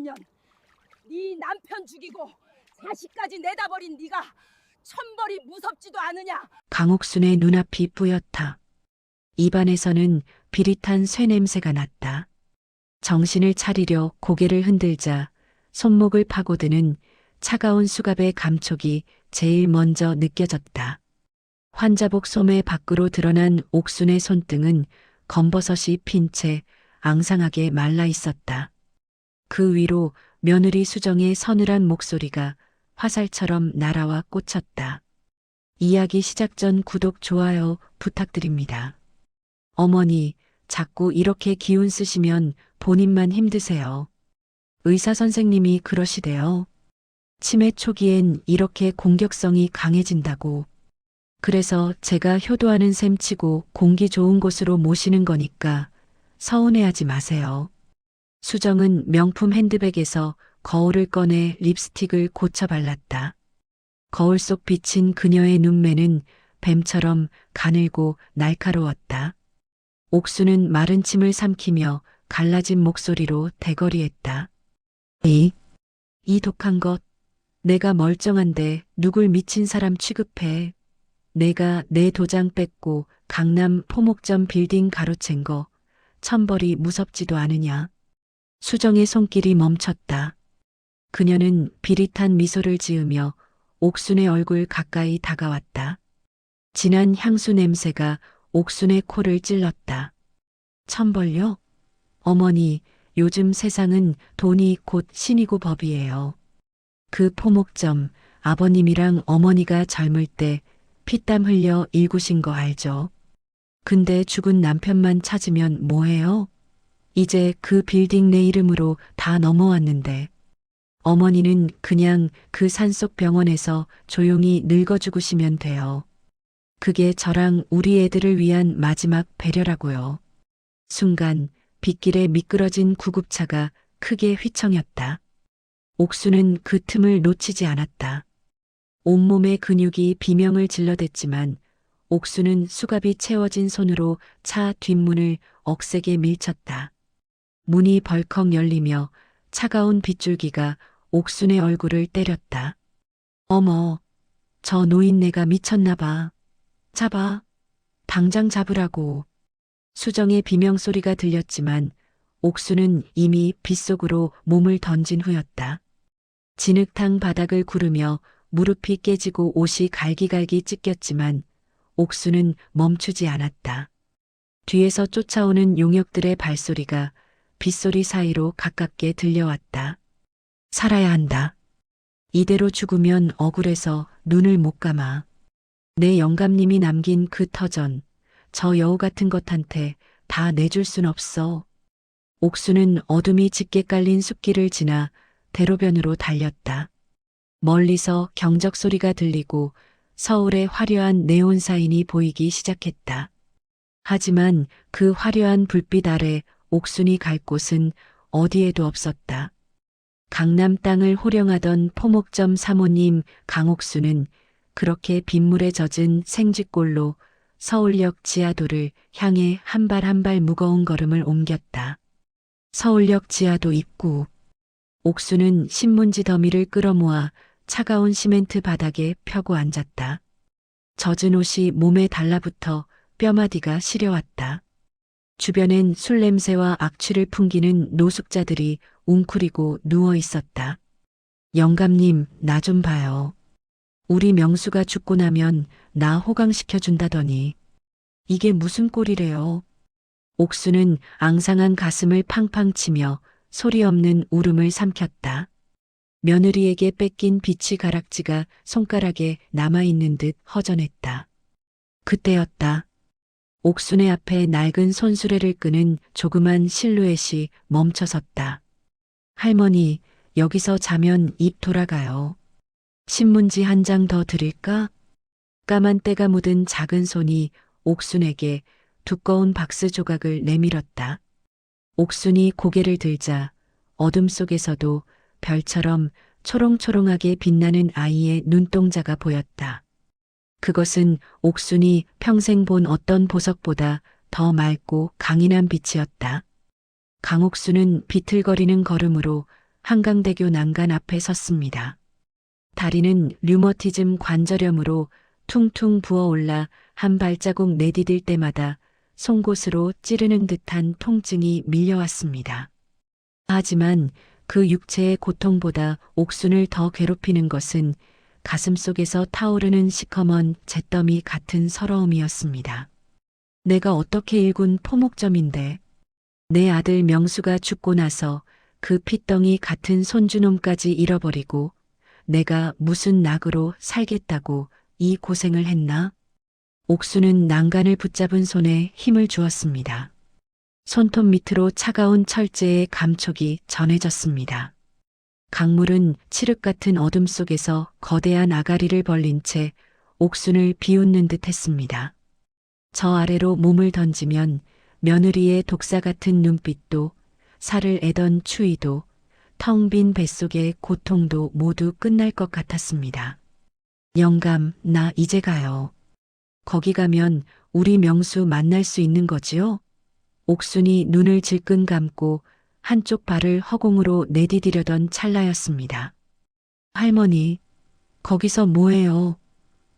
3년 네 남편 죽이고 자식까지 내다버린 네가 천벌이 무섭지도 않으냐? 강옥순의 눈앞이 뿌옇다. 입안에서는 비릿한 쇠냄새가 났다. 정신을 차리려 고개를 흔들자 손목을 파고드는 차가운 수갑의 감촉이 제일 먼저 느껴졌다. 환자복 소매 밖으로 드러난 옥순의 손등은 검버섯이 핀 채 앙상하게 말라 있었다. 그 위로 며느리 수정의 서늘한 목소리가 화살처럼 날아와 꽂혔다. 이야기 시작 전 구독, 좋아요 부탁드립니다. 어머니, 자꾸 이렇게 기운 쓰시면 본인만 힘드세요. 의사 선생님이 그러시대요. 치매 초기엔 이렇게 공격성이 강해진다고. 그래서 제가 효도하는 셈 치고 공기 좋은 곳으로 모시는 거니까 서운해하지 마세요. 수정은 명품 핸드백에서 거울을 꺼내 립스틱을 고쳐 발랐다. 거울 속 비친 그녀의 눈매는 뱀처럼 가늘고 날카로웠다. 옥수는 마른 침을 삼키며 갈라진 목소리로 대거리했다. 이 독한 것, 내가 멀쩡한데 누굴 미친 사람 취급해. 내가 내 도장 뺏고 강남 포목점 빌딩 가로챈 거 천벌이 무섭지도 않으냐. 수정의 손길이 멈췄다. 그녀는 비릿한 미소를 지으며 옥순의 얼굴 가까이 다가왔다. 진한 향수 냄새가 옥순의 코를 찔렀다. 천벌요? 어머니, 요즘 세상은 돈이 곧 신이고 법이에요. 그 포목점, 아버님이랑 어머니가 젊을 때 피땀 흘려 일구신 거 알죠? 근데 죽은 남편만 찾으면 뭐해요? 이제 그 빌딩 내 이름으로 다 넘어왔는데 어머니는 그냥 그 산속 병원에서 조용히 늙어 죽으시면 돼요. 그게 저랑 우리 애들을 위한 마지막 배려라고요. 순간 빗길에 미끄러진 구급차가 크게 휘청였다. 옥수는 그 틈을 놓치지 않았다. 온몸의 근육이 비명을 질러댔지만 옥수는 수갑이 채워진 손으로 차 뒷문을 억세게 밀쳤다. 문이 벌컥 열리며 차가운 빗줄기가 옥순의 얼굴을 때렸다. 어머, 저 노인네가 미쳤나 봐. 잡아. 당장 잡으라고. 수정의 비명소리가 들렸지만 옥수는 이미 빗속으로 몸을 던진 후였다. 진흙탕 바닥을 구르며 무릎이 깨지고 옷이 갈기갈기 찢겼지만 옥수는 멈추지 않았다. 뒤에서 쫓아오는 용역들의 발소리가 빗소리 사이로 가깝게 들려왔다. 살아야 한다. 이대로 죽으면 억울해서 눈을 못 감아. 내 영감님이 남긴 그 터전, 저 여우 같은 것한테 다 내줄 순 없어. 옥수는 어둠이 짙게 깔린 숲길을 지나 대로변으로 달렸다. 멀리서 경적 소리가 들리고 서울의 화려한 네온 사인이 보이기 시작했다. 하지만 그 화려한 불빛 아래 옥순이 갈 곳은 어디에도 없었다. 강남 땅을 호령하던 포목점 사모님 강옥수는 그렇게 빗물에 젖은 생쥐꼴로 서울역 지하도를 향해 한 발 한 발 무거운 걸음을 옮겼다. 서울역 지하도 입구. 옥수는 신문지 더미를 끌어모아 차가운 시멘트 바닥에 펴고 앉았다. 젖은 옷이 몸에 달라붙어 뼈마디가 시려왔다. 주변엔 술 냄새와 악취를 풍기는 노숙자들이 웅크리고 누워 있었다. 영감님, 나 좀 봐요. 우리 명수가 죽고 나면 나 호강시켜준다더니. 이게 무슨 꼴이래요. 옥수는 앙상한 가슴을 팡팡 치며 소리 없는 울음을 삼켰다. 며느리에게 뺏긴 비치 가락지가 손가락에 남아있는 듯 허전했다. 그때였다. 옥순의 앞에 낡은 손수레를 끄는 조그만 실루엣이 멈춰섰다. 할머니, 여기서 자면 입 돌아가요. 신문지 한 장 더 드릴까? 까만 때가 묻은 작은 손이 옥순에게 두꺼운 박스 조각을 내밀었다. 옥순이 고개를 들자 어둠 속에서도 별처럼 초롱초롱하게 빛나는 아이의 눈동자가 보였다. 그것은 옥순이 평생 본 어떤 보석보다 더 맑고 강인한 빛이었다. 강옥수는 비틀거리는 걸음으로 한강대교 난간 앞에 섰습니다. 다리는 류머티즘 관절염으로 퉁퉁 부어올라 한 발자국 내디딜 때마다 송곳으로 찌르는 듯한 통증이 밀려왔습니다. 하지만 그 육체의 고통보다 옥순을 더 괴롭히는 것은 가슴속에서 타오르는 시커먼 잿더미 같은 서러움이었습니다. 내가 어떻게 일군 포목점인데 내 아들 명수가 죽고 나서 그 핏덩이 같은 손주놈까지 잃어버리고 내가 무슨 낙으로 살겠다고 이 고생을 했나? 옥수는 난간을 붙잡은 손에 힘을 주었습니다. 손톱 밑으로 차가운 철제의 감촉이 전해졌습니다. 강물은 칠흑 같은 어둠 속에서 거대한 아가리를 벌린 채 옥순을 비웃는 듯 했습니다. 저 아래로 몸을 던지면 며느리의 독사 같은 눈빛도 살을 애던 추위도 텅 빈 뱃속의 고통도 모두 끝날 것 같았습니다. 영감, 나 이제 가요. 거기 가면 우리 명수 만날 수 있는 거지요? 옥순이 눈을 질끈 감고 한쪽 발을 허공으로 내디디려던 찰나였습니다. 할머니, 거기서 뭐해요?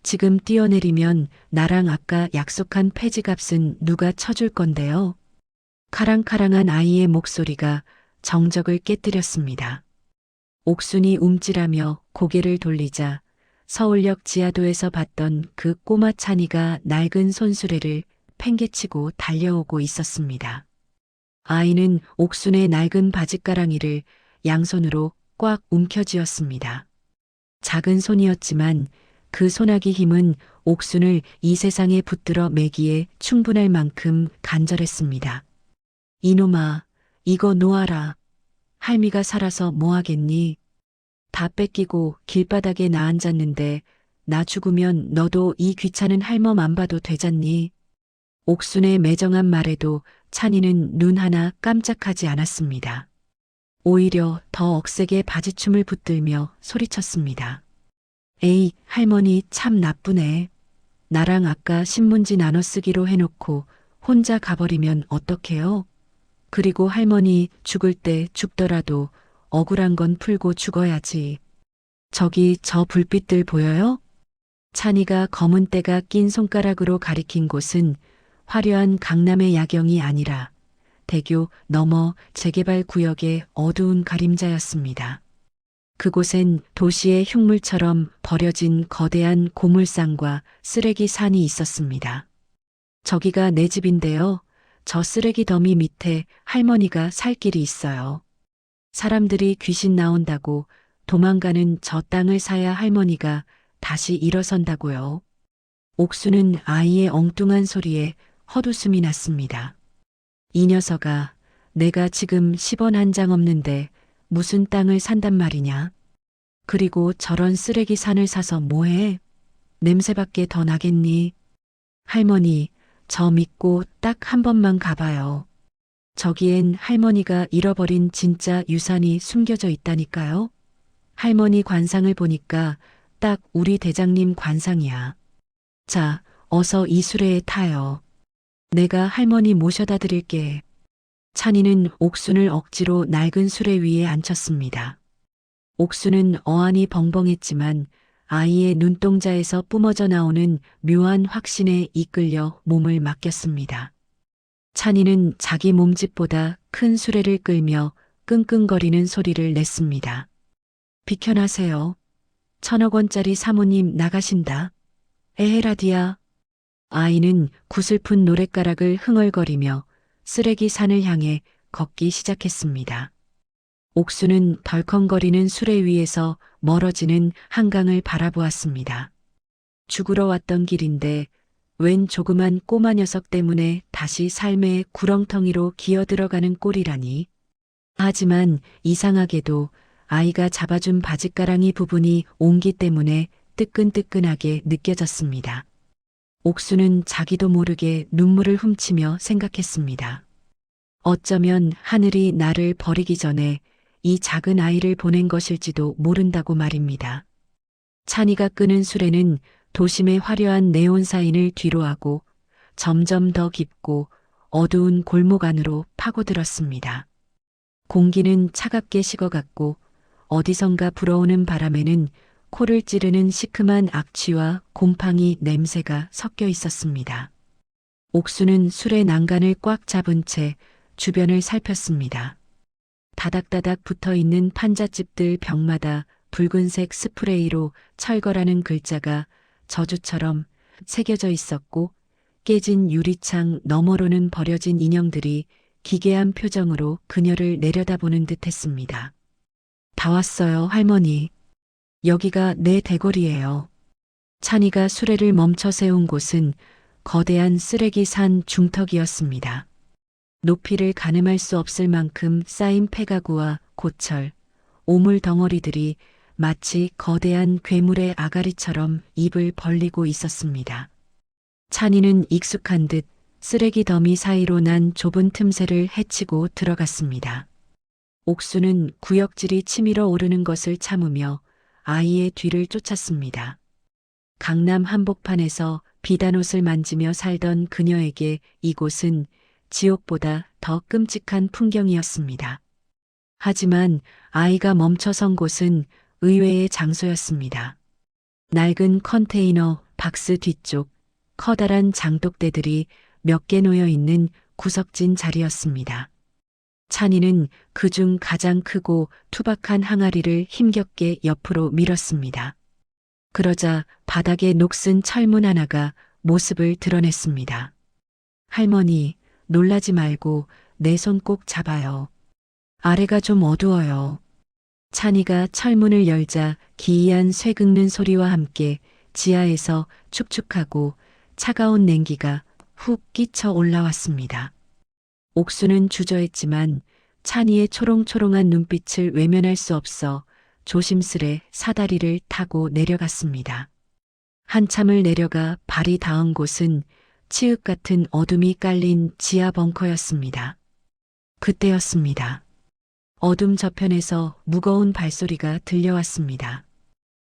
지금 뛰어내리면 나랑 아까 약속한 폐지값은 누가 쳐줄 건데요? 카랑카랑한 아이의 목소리가 정적을 깨뜨렸습니다. 옥순이 움찔하며 고개를 돌리자 서울역 지하도에서 봤던 그 꼬마 찬이가 낡은 손수레를 팽개치고 달려오고 있었습니다. 아이는 옥순의 낡은 바짓가랑이를 양손으로 꽉 움켜쥐었습니다. 작은 손이었지만 그 소나기 힘은 옥순을 이 세상에 붙들어 매기에 충분할 만큼 간절했습니다. 이놈아, 이거 놓아라. 할미가 살아서 뭐하겠니? 다 뺏기고 길바닥에 나 앉았는데 나 죽으면 너도 이 귀찮은 할멈 안 봐도 되잖니? 옥순의 매정한 말에도 찬이는 눈 하나 깜짝하지 않았습니다. 오히려 더 억세게 바지춤을 붙들며 소리쳤습니다. 에이, 할머니 참 나쁘네. 나랑 아까 신문지 나눠 쓰기로 해놓고 혼자 가버리면 어떡해요? 그리고 할머니 죽을 때 죽더라도 억울한 건 풀고 죽어야지. 저기 저 불빛들 보여요? 찬이가 검은 때가 낀 손가락으로 가리킨 곳은 화려한 강남의 야경이 아니라 대교 너머 재개발 구역의 어두운 그림자였습니다. 그곳엔 도시의 흉물처럼 버려진 거대한 고물상과 쓰레기 산이 있었습니다. 저기가 내 집인데요. 저 쓰레기 더미 밑에 할머니가 살 길이 있어요. 사람들이 귀신 나온다고 도망가는 저 땅을 사야 할머니가 다시 일어선다고요. 옥수는 아이의 엉뚱한 소리에 헛웃음이 났습니다. 이 녀석아, 내가 지금 10원 한 장 없는데 무슨 땅을 산단 말이냐? 그리고 저런 쓰레기 산을 사서 뭐해? 냄새밖에 더 나겠니? 할머니, 저 믿고 딱 한 번만 가봐요. 저기엔 할머니가 잃어버린 진짜 유산이 숨겨져 있다니까요. 할머니 관상을 보니까 딱 우리 대장님 관상이야. 자, 어서 이 수레에 타요. 내가 할머니 모셔다 드릴게. 찬이는 옥순을 억지로 낡은 수레 위에 앉혔습니다. 옥순은 어안이 벙벙했지만 아이의 눈동자에서 뿜어져 나오는 묘한 확신에 이끌려 몸을 맡겼습니다. 찬이는 자기 몸집보다 큰 수레를 끌며 끙끙거리는 소리를 냈습니다. 비켜나세요. 1,000억 원짜리 사모님 나가신다. 에헤라디야. 아이는 구슬픈 노랫가락을 흥얼거리며 쓰레기 산을 향해 걷기 시작했습니다. 옥수는 덜컹거리는 수레 위에서 멀어지는 한강을 바라보았습니다. 죽으러 왔던 길인데 웬 조그만 꼬마 녀석 때문에 다시 삶의 구렁텅이로 기어들어가는 꼴이라니. 하지만 이상하게도 아이가 잡아준 바짓가랑이 부분이 온기 때문에 뜨끈뜨끈하게 느껴졌습니다. 옥수는 자기도 모르게 눈물을 훔치며 생각했습니다. 어쩌면 하늘이 나를 버리기 전에 이 작은 아이를 보낸 것일지도 모른다고 말입니다. 찬이가 끄는 수레는 도심의 화려한 네온 사인을 뒤로하고 점점 더 깊고 어두운 골목 안으로 파고들었습니다. 공기는 차갑게 식어갔고 어디선가 불어오는 바람에는 코를 찌르는 시큼한 악취와 곰팡이 냄새가 섞여 있었습니다. 옥수는 술의 난간을 꽉 잡은 채 주변을 살폈습니다. 다닥다닥 붙어 있는 판잣집들 벽마다 붉은색 스프레이로 철거라는 글자가 저주처럼 새겨져 있었고 깨진 유리창 너머로는 버려진 인형들이 기괴한 표정으로 그녀를 내려다보는 듯 했습니다. 다 왔어요, 할머니. 여기가 내 대궐이에요. 찬이가 수레를 멈춰 세운 곳은 거대한 쓰레기 산 중턱이었습니다. 높이를 가늠할 수 없을 만큼 쌓인 폐가구와 고철, 오물 덩어리들이 마치 거대한 괴물의 아가리처럼 입을 벌리고 있었습니다. 찬이는 익숙한 듯 쓰레기 더미 사이로 난 좁은 틈새를 헤치고 들어갔습니다. 옥수는 구역질이 치밀어 오르는 것을 참으며 아이의 뒤를 쫓았습니다. 강남 한복판에서 비단옷을 만지며 살던 그녀에게 이곳은 지옥보다 더 끔찍한 풍경이었습니다. 하지만 아이가 멈춰선 곳은 의외의 장소였습니다. 낡은 컨테이너 박스 뒤쪽 커다란 장독대들이 몇 개 놓여 있는 구석진 자리였습니다. 찬이는 그중 가장 크고 투박한 항아리를 힘겹게 옆으로 밀었습니다. 그러자 바닥에 녹슨 철문 하나가 모습을 드러냈습니다. 할머니, 놀라지 말고 내 손 꼭 잡아요. 아래가 좀 어두워요. 찬이가 철문을 열자 기이한 쇠 긁는 소리와 함께 지하에서 축축하고 차가운 냉기가 훅 끼쳐 올라왔습니다. 옥수는 주저했지만 찬이의 초롱초롱한 눈빛을 외면할 수 없어 조심스레 사다리를 타고 내려갔습니다. 한참을 내려가 발이 닿은 곳은 치읓 같은 어둠이 깔린 지하 벙커였습니다. 그때였습니다. 어둠 저편에서 무거운 발소리가 들려왔습니다.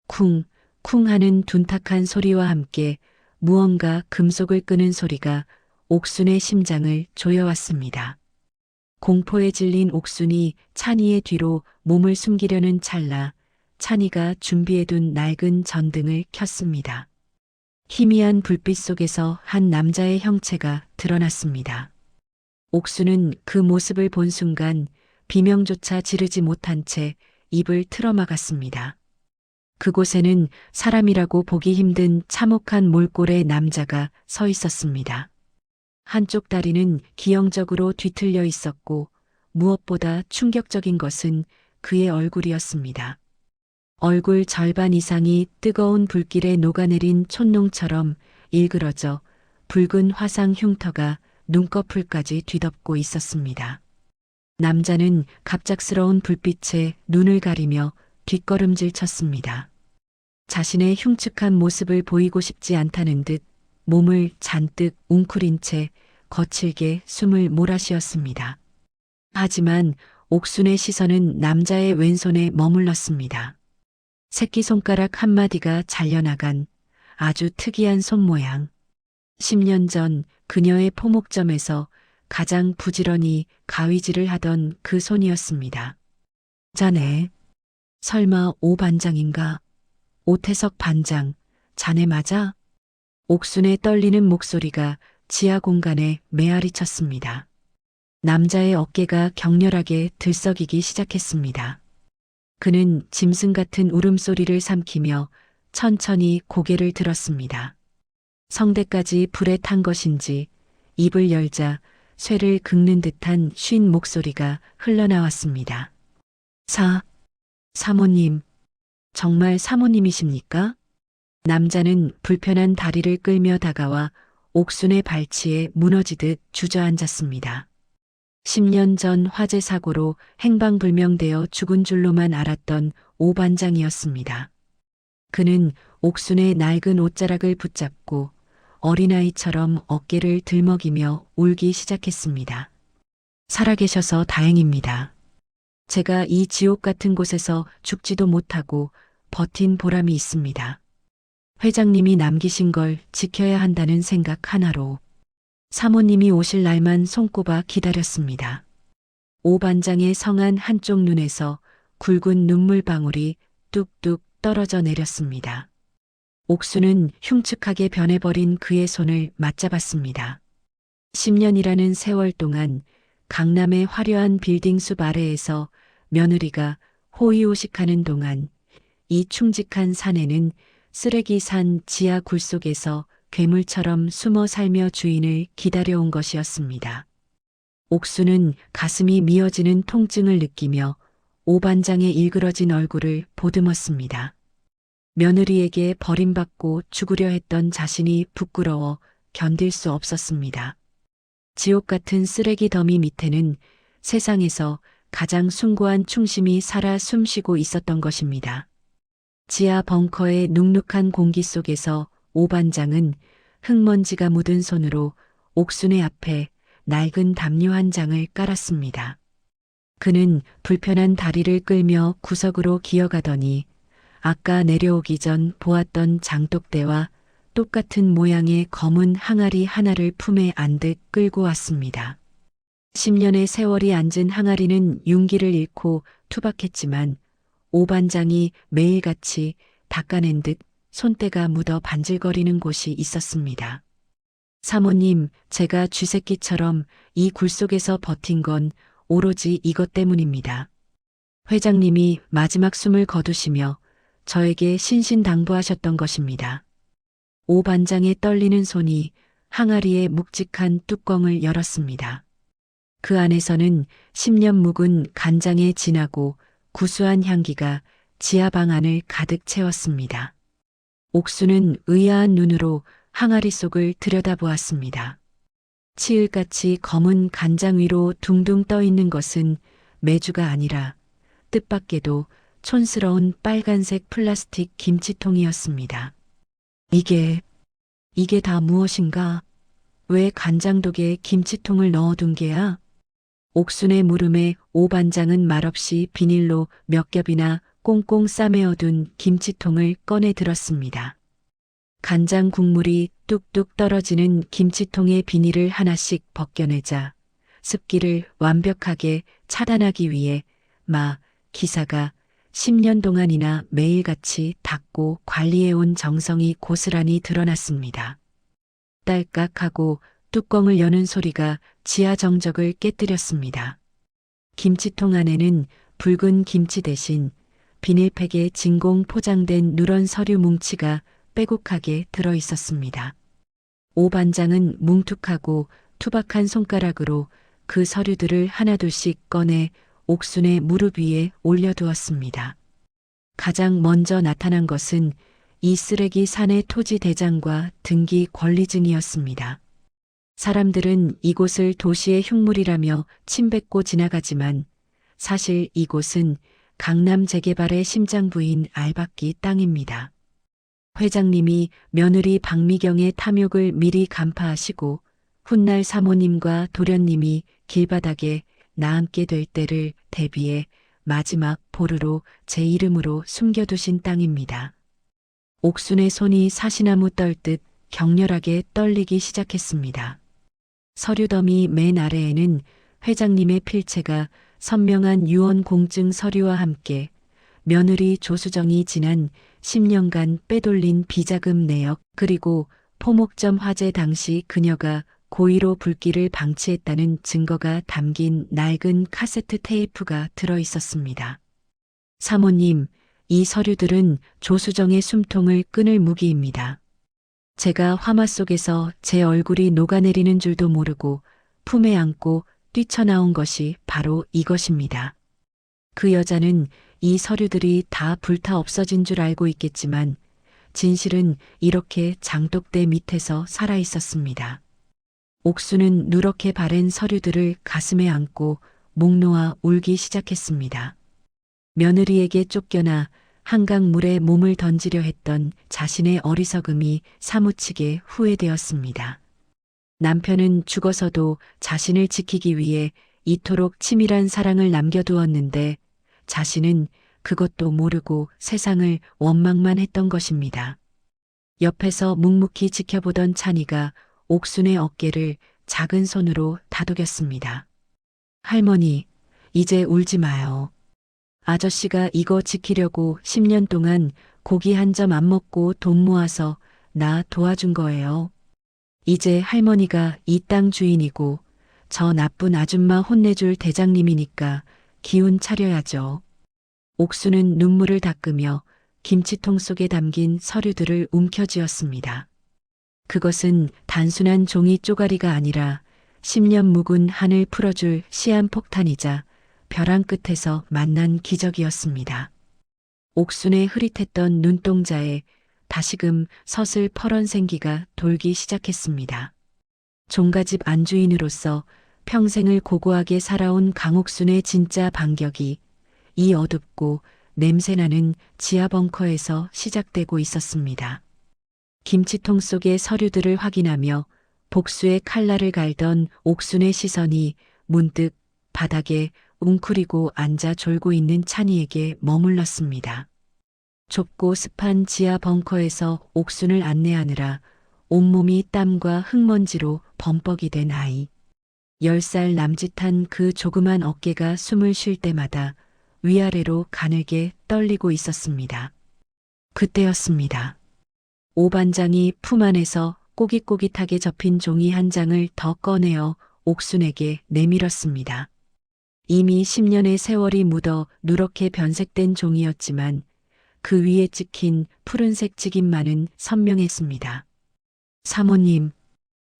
쿵, 쿵 하는 둔탁한 소리와 함께 무언가 금속을 끄는 소리가 옥순의 심장을 조여왔습니다. 공포에 질린 옥순이 찬이의 뒤로 몸을 숨기려는 찰나 찬이가 준비해둔 낡은 전등을 켰습니다. 희미한 불빛 속에서 한 남자의 형체가 드러났습니다. 옥수는 그 모습을 본 순간 비명조차 지르지 못한 채 입을 틀어막았습니다. 그곳에는 사람이라고 보기 힘든 참혹한 몰골의 남자가 서 있었습니다. 한쪽 다리는 기형적으로 뒤틀려 있었고 무엇보다 충격적인 것은 그의 얼굴이었습니다. 얼굴 절반 이상이 뜨거운 불길에 녹아내린 촛농처럼 일그러져 붉은 화상 흉터가 눈꺼풀까지 뒤덮고 있었습니다. 남자는 갑작스러운 불빛에 눈을 가리며 뒷걸음질 쳤습니다. 자신의 흉측한 모습을 보이고 싶지 않다는 듯 몸을 잔뜩 웅크린 채 거칠게 숨을 몰아쉬었습니다. 하지만 옥순의 시선은 남자의 왼손에 머물렀습니다. 새끼손가락 한마디가 잘려나간 아주 특이한 손모양. 10년 전 그녀의 포목점에서 가장 부지런히 가위질을 하던 그 손이었습니다. 자네, 설마 오 반장인가? 오태석 반장, 자네 맞아? 옥순의 떨리는 목소리가 지하 공간에 메아리 쳤습니다. 남자의 어깨가 격렬하게 들썩이기 시작했습니다. 그는 짐승 같은 울음소리를 삼키며 천천히 고개를 들었습니다. 성대까지 불에 탄 것인지 입을 열자 쇠를 긁는 듯한 쉰 목소리가 흘러나왔습니다. 사모님, 정말 사모님이십니까? 남자는 불편한 다리를 끌며 다가와 옥순의 발치에 무너지듯 주저앉았습니다. 10년 전 화재 사고로 행방불명되어 죽은 줄로만 알았던 오 반장이었습니다. 그는 옥순의 낡은 옷자락을 붙잡고 어린아이처럼 어깨를 들먹이며 울기 시작했습니다. 살아계셔서 다행입니다. 제가 이 지옥 같은 곳에서 죽지도 못하고 버틴 보람이 있습니다. 회장님이 남기신 걸 지켜야 한다는 생각 하나로 사모님이 오실 날만 손꼽아 기다렸습니다. 오 반장의 성한 한쪽 눈에서 굵은 눈물방울이 뚝뚝 떨어져 내렸습니다. 옥수는 흉측하게 변해버린 그의 손을 맞잡았습니다. 10년이라는 세월 동안 강남의 화려한 빌딩 숲 아래에서 며느리가 호의호식하는 동안 이 충직한 사내는 쓰레기 산 지하 굴 속에서 괴물처럼 숨어 살며 주인을 기다려온 것이었습니다. 옥수는 가슴이 미어지는 통증을 느끼며 오 반장의 일그러진 얼굴을 보듬었습니다. 며느리에게 버림받고 죽으려 했던 자신이 부끄러워 견딜 수 없었습니다. 지옥 같은 쓰레기 더미 밑에는 세상에서 가장 숭고한 충심이 살아 숨쉬고 있었던 것입니다. 지하 벙커의 눅눅한 공기 속에서 오 반장은 흙먼지가 묻은 손으로 옥순의 앞에 낡은 담요 한 장을 깔았습니다. 그는 불편한 다리를 끌며 구석으로 기어가더니 아까 내려오기 전 보았던 장독대와 똑같은 모양의 검은 항아리 하나를 품에 안듯 끌고 왔습니다. 10년의 세월이 앉은 항아리는 윤기를 잃고 투박했지만 오 반장이 매일같이 닦아낸 듯 손때가 묻어 반질거리는 곳이 있었습니다. 사모님, 제가 쥐새끼처럼 이 굴 속에서 버틴 건 오로지 이것 때문입니다. 회장님이 마지막 숨을 거두시며 저에게 신신당부하셨던 것입니다. 오 반장의 떨리는 손이 항아리의 묵직한 뚜껑을 열었습니다. 그 안에서는 10년 묵은 간장의 진하고 구수한 향기가 지하방 안을 가득 채웠습니다. 옥수는 의아한 눈으로 항아리 속을 들여다보았습니다. 치을같이 검은 간장 위로 둥둥 떠 있는 것은 메주가 아니라 뜻밖에도 촌스러운 빨간색 플라스틱 김치통이었습니다. 이게 다 무엇인가? 왜 간장독에 김치통을 넣어둔 게야? 옥순의 물음에 오 반장은 말없이 비닐로 몇 겹이나 꽁꽁 싸매어둔 김치통을 꺼내 들었습니다. 간장 국물이 뚝뚝 떨어지는 김치통의 비닐을 하나씩 벗겨내자 습기를 완벽하게 차단하기 위해 기사가 10년 동안이나 매일같이 닦고 관리해온 정성이 고스란히 드러났습니다. 딸깍하고 뚜껑을 여는 소리가 지하 정적을 깨뜨렸습니다. 김치통 안에는 붉은 김치 대신 비닐팩에 진공 포장된 누런 서류 뭉치가 빼곡하게 들어 있었습니다. 오 반장은 뭉툭하고 투박한 손가락으로 그 서류들을 하나둘씩 꺼내 옥순의 무릎 위에 올려두었습니다. 가장 먼저 나타난 것은 이 쓰레기 산의 토지 대장과 등기 권리증이었습니다. 사람들은 이곳을 도시의 흉물이라며 침뱉고 지나가지만 사실 이곳은 강남 재개발의 심장부인 알박기 땅입니다. 회장님이 며느리 박미경의 탐욕을 미리 간파하시고 훗날 사모님과 도련님이 길바닥에 나앉게 될 때를 대비해 마지막 보루로 제 이름으로 숨겨두신 땅입니다. 옥순의 손이 사시나무 떨듯 격렬하게 떨리기 시작했습니다. 서류더미 맨 아래에는 회장님의 필체가 선명한 유언 공증 서류와 함께 며느리 조수정이 지난 10년간 빼돌린 비자금 내역 그리고 포목점 화재 당시 그녀가 고의로 불길을 방치했다는 증거가 담긴 낡은 카세트 테이프가 들어 있었습니다. 사모님, 이 서류들은 조수정의 숨통을 끊을 무기입니다. 제가 화마 속에서 제 얼굴이 녹아내리는 줄도 모르고 품에 안고 뛰쳐나온 것이 바로 이것입니다. 그 여자는 이 서류들이 다 불타 없어진 줄 알고 있겠지만 진실은 이렇게 장독대 밑에서 살아 있었습니다. 옥수는 누렇게 바랜 서류들을 가슴에 안고 목 놓아 울기 시작했습니다. 며느리에게 쫓겨나 한강물에 몸을 던지려 했던 자신의 어리석음이 사무치게 후회되었습니다. 남편은 죽어서도 자신을 지키기 위해 이토록 치밀한 사랑을 남겨두었는데 자신은 그것도 모르고 세상을 원망만 했던 것입니다. 옆에서 묵묵히 지켜보던 찬이가 옥순의 어깨를 작은 손으로 다독였습니다. 할머니, 이제 울지 마요. 아저씨가 이거 지키려고 10년 동안 고기 한 점 안 먹고 돈 모아서 나 도와준 거예요. 이제 할머니가 이 땅 주인이고 저 나쁜 아줌마 혼내줄 대장님이니까 기운 차려야죠. 옥수는 눈물을 닦으며 김치통 속에 담긴 서류들을 움켜쥐었습니다. 그것은 단순한 종이 쪼가리가 아니라 10년 묵은 한을 풀어줄 시한폭탄이자 벼랑 끝에서 만난 기적이었습니다. 옥순의 흐릿했던 눈동자에 다시금 서슬 퍼런 생기가 돌기 시작했습니다. 종가집 안주인으로서 평생을 고고하게 살아온 강옥순의 진짜 반격이 이 어둡고 냄새나는 지하 벙커에서 시작되고 있었습니다. 김치통 속의 서류들을 확인하며 복수의 칼날을 갈던 옥순의 시선이 문득 바닥에 웅크리고 앉아 졸고 있는 찬이에게 머물렀습니다. 좁고 습한 지하 벙커에서 옥순을 안내하느라 온몸이 땀과 흙먼지로 범벅이 된 아이. 10살 남짓한 그 조그만 어깨가 숨을 쉴 때마다 위아래로 가늘게 떨리고 있었습니다. 그때였습니다. 오 반장이 품 안에서 꼬깃꼬깃하게 접힌 종이 한 장을 더 꺼내어 옥순에게 내밀었습니다. 이미 10년의 세월이 묻어 누렇게 변색된 종이었지만 그 위에 찍힌 푸른색 직인만은 선명했습니다. 사모님,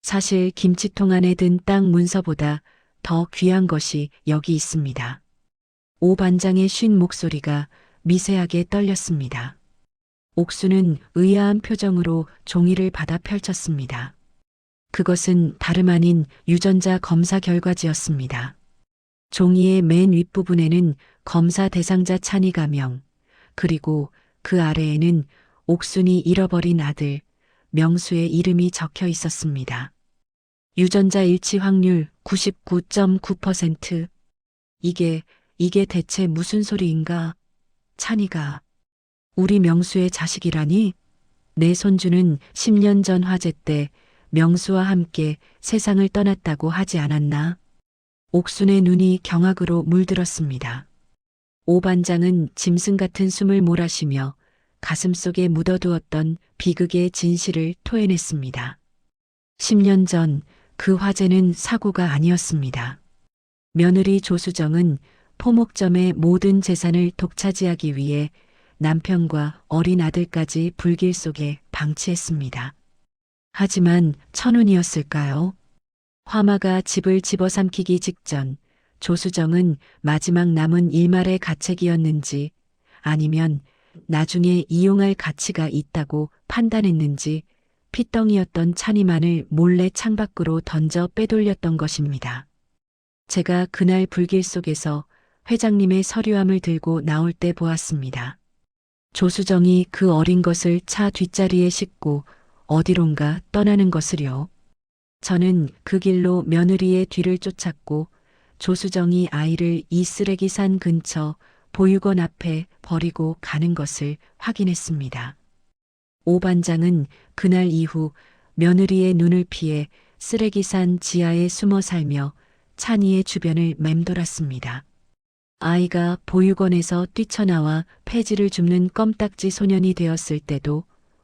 사실 김치통 안에 든 땅 문서보다 더 귀한 것이 여기 있습니다. 오 반장의 쉰 목소리가 미세하게 떨렸습니다. 옥수는 의아한 표정으로 종이를 받아 펼쳤습니다. 그것은 다름 아닌 유전자 검사 결과지였습니다. 종이의 맨 윗부분에는 검사 대상자 찬이 가명, 그리고 그 아래에는 옥순이 잃어버린 아들 명수의 이름이 적혀 있었습니다. 유전자 일치 확률 99.9%. 이게 대체 무슨 소리인가? 찬이가 우리 명수의 자식이라니? 내 손주는 10년 전 화재 때 명수와 함께 세상을 떠났다고 하지 않았나? 옥순의 눈이 경악으로 물들었습니다. 오 반장은 짐승 같은 숨을 몰아쉬며 가슴속에 묻어두었던 비극의 진실을 토해냈습니다. 10년 전 그 화재는 사고가 아니었습니다. 며느리 조수정은 포목점의 모든 재산을 독차지하기 위해 남편과 어린 아들까지 불길 속에 방치했습니다. 하지만 천운이었을까요? 화마가 집을 집어삼키기 직전 조수정은 마지막 남은 일말의 가책이었는지 아니면 나중에 이용할 가치가 있다고 판단했는지 핏덩이였던 찬이만을 몰래 창밖으로 던져 빼돌렸던 것입니다. 제가 그날 불길 속에서 회장님의 서류함을 들고 나올 때 보았습니다. 조수정이 그 어린 것을 차 뒷자리에 싣고 어디론가 떠나는 것을요. 저는 그 길로 며느리의 뒤를 쫓았고 조수정이 아이를 이 쓰레기산 근처 보육원 앞에 버리고 가는 것을 확인했습니다. 오 반장은 그날 이후 며느리의 눈을 피해 쓰레기산 지하에 숨어 살며 찬이의 주변을 맴돌았습니다. 아이가 보육원에서 뛰쳐나와 폐지를 줍는 껌딱지 소년이 되었을 때도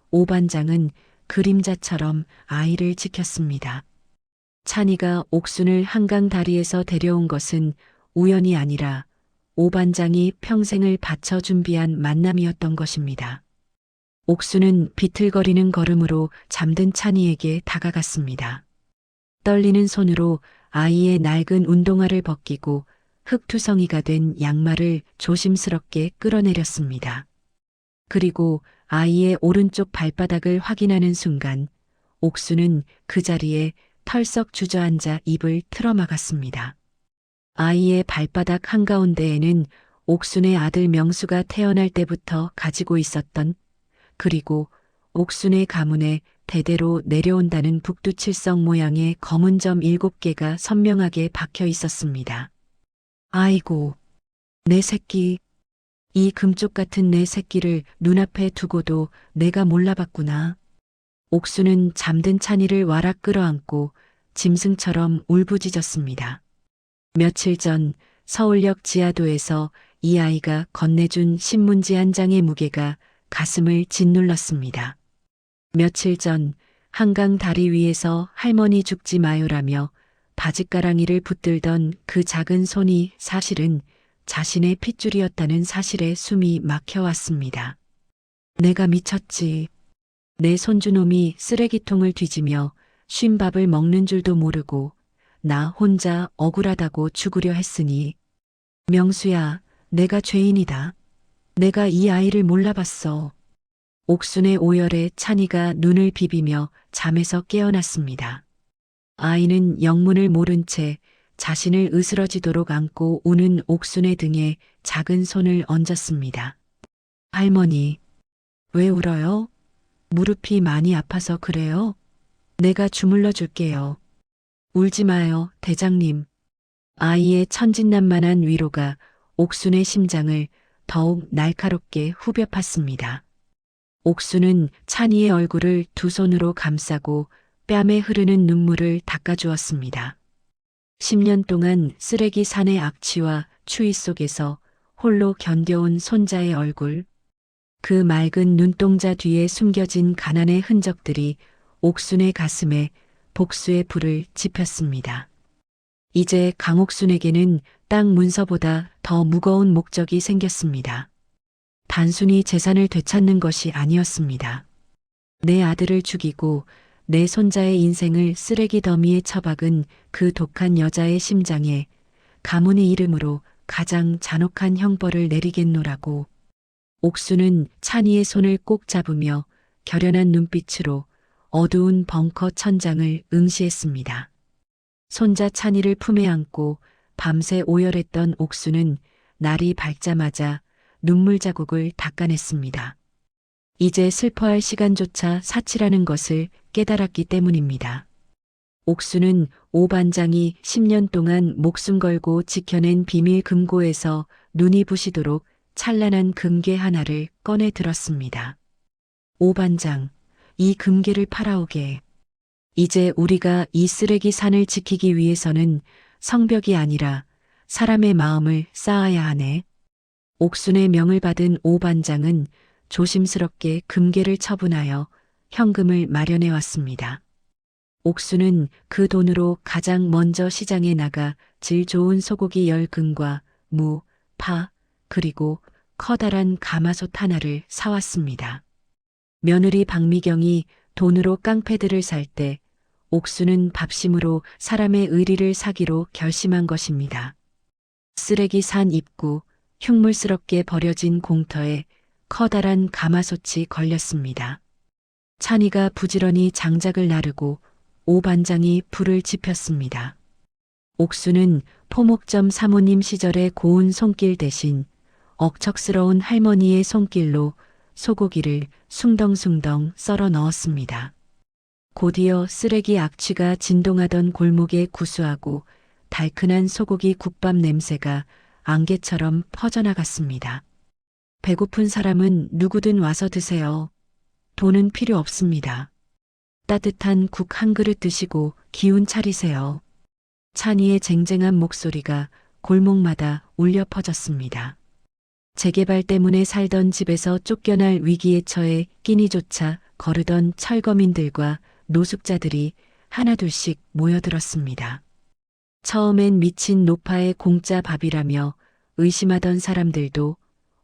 오 반장은 그림자처럼 아이를 지켰습니다. 찬이가 옥순을 한강 다리에서 데려온 것은 우연이 아니라 오 반장이 평생을 바쳐 준비한 만남이었던 것입니다. 옥순은 비틀거리는 걸음으로 잠든 찬이에게 다가갔습니다. 떨리는 손으로 아이의 낡은 운동화를 벗기고 흙투성이가 된 양말을 조심스럽게 끌어내렸습니다. 그리고 아이의 오른쪽 발바닥을 확인하는 순간 옥수는 그 자리에 털썩 주저앉아 입을 틀어막았습니다. 아이의 발바닥 한가운데에는 옥순의 아들 명수가 태어날 때부터 가지고 있었던 그리고 옥순의 가문에 대대로 내려온다는 북두칠성 모양의 검은 점 7개가 선명하게 박혀 있었습니다. 아이고, 내 새끼. 이 금쪽 같은 내 새끼를 눈앞에 두고도 내가 몰라봤구나. 옥수는 잠든 찬이를 와락 끌어안고 짐승처럼 울부짖었습니다. 며칠 전 서울역 지하도에서 이 아이가 건네준 신문지 한 장의 무게가 가슴을 짓눌렀습니다. 며칠 전 한강 다리 위에서 할머니 죽지 마요라며 바짓가랑이를 붙들던 그 작은 손이 사실은 자신의 핏줄이었다는 사실에 숨이 막혀왔습니다. 내가 미쳤지. 내 손주놈이 쓰레기통을 뒤지며 쉰밥을 먹는 줄도 모르고 나 혼자 억울하다고 죽으려 했으니. 명수야, 내가 죄인이다. 내가 이 아이를 몰라봤어. 옥순의 오열에 찬이가 눈을 비비며 잠에서 깨어났습니다. 아이는 영문을 모른 채 자신을 으스러지도록 안고 우는 옥순의 등에 작은 손을 얹었습니다. 할머니, 왜 울어요? 무릎이 많이 아파서 그래요? 내가 주물러 줄게요. 울지 마요, 대장님. 아이의 천진난만한 위로가 옥순의 심장을 더욱 날카롭게 후벼 팠습니다. 옥순은 찬이의 얼굴을 두 손으로 감싸고 뺨에 흐르는 눈물을 닦아주었습니다. 10년 동안 쓰레기 산의 악취와 추위 속에서 홀로 견뎌온 손자의 얼굴, 그 맑은 눈동자 뒤에 숨겨진 가난의 흔적들이 옥순의 가슴에 복수의 불을 지폈습니다. 이제 강옥순에게는 땅 문서보다 더 무거운 목적이 생겼습니다. 단순히 재산을 되찾는 것이 아니었습니다. 내 아들을 죽이고 내 손자의 인생을 쓰레기 더미에 처박은 그 독한 여자의 심장에 가문의 이름으로 가장 잔혹한 형벌을 내리겠노라고. 옥수는 찬이의 손을 꼭 잡으며 결연한 눈빛으로 어두운 벙커 천장을 응시했습니다. 손자 찬이를 품에 안고 밤새 오열했던 옥수는 날이 밝자마자 눈물 자국을 닦아냈습니다. 이제 슬퍼할 시간조차 사치라는 것을 깨달았기 때문입니다. 옥수는 오 반장이 10년 동안 목숨 걸고 지켜낸 비밀 금고에서 눈이 부시도록 찬란한 금괴 하나를 꺼내 들었습니다. 오 반장, 이 금괴를 팔아오게. 이제 우리가 이 쓰레기 산을 지키기 위해서는 성벽이 아니라 사람의 마음을 쌓아야 하네. 옥순의 명을 받은 오 반장은 조심스럽게 금괴를 처분하여 현금을 마련해 왔습니다. 옥순은 그 돈으로 가장 먼저 시장에 나가 질 좋은 소고기 10근과 무, 파, 그리고 커다란 가마솥 하나를 사왔습니다. 며느리 박미경이 돈으로 깡패들을 살 때 옥수는 밥심으로 사람의 의리를 사기로 결심한 것입니다. 쓰레기 산 입구, 흉물스럽게 버려진 공터에 커다란 가마솥이 걸렸습니다. 찬이가 부지런히 장작을 나르고 오 반장이 불을 지폈습니다. 옥수는 포목점 사모님 시절의 고운 손길 대신 억척스러운 할머니의 손길로 소고기를 숭덩숭덩 썰어 넣었습니다. 곧이어 쓰레기 악취가 진동하던 골목에 구수하고 달큰한 소고기 국밥 냄새가 안개처럼 퍼져나갔습니다. 배고픈 사람은 누구든 와서 드세요. 돈은 필요 없습니다. 따뜻한 국 한 그릇 드시고 기운 차리세요. 찬이의 쟁쟁한 목소리가 골목마다 울려 퍼졌습니다. 재개발 때문에 살던 집에서 쫓겨날 위기에 처해 끼니조차 거르던 철거민들과 노숙자들이 하나둘씩 모여들었습니다. 처음엔 미친 노파의 공짜 밥이라며 의심하던 사람들도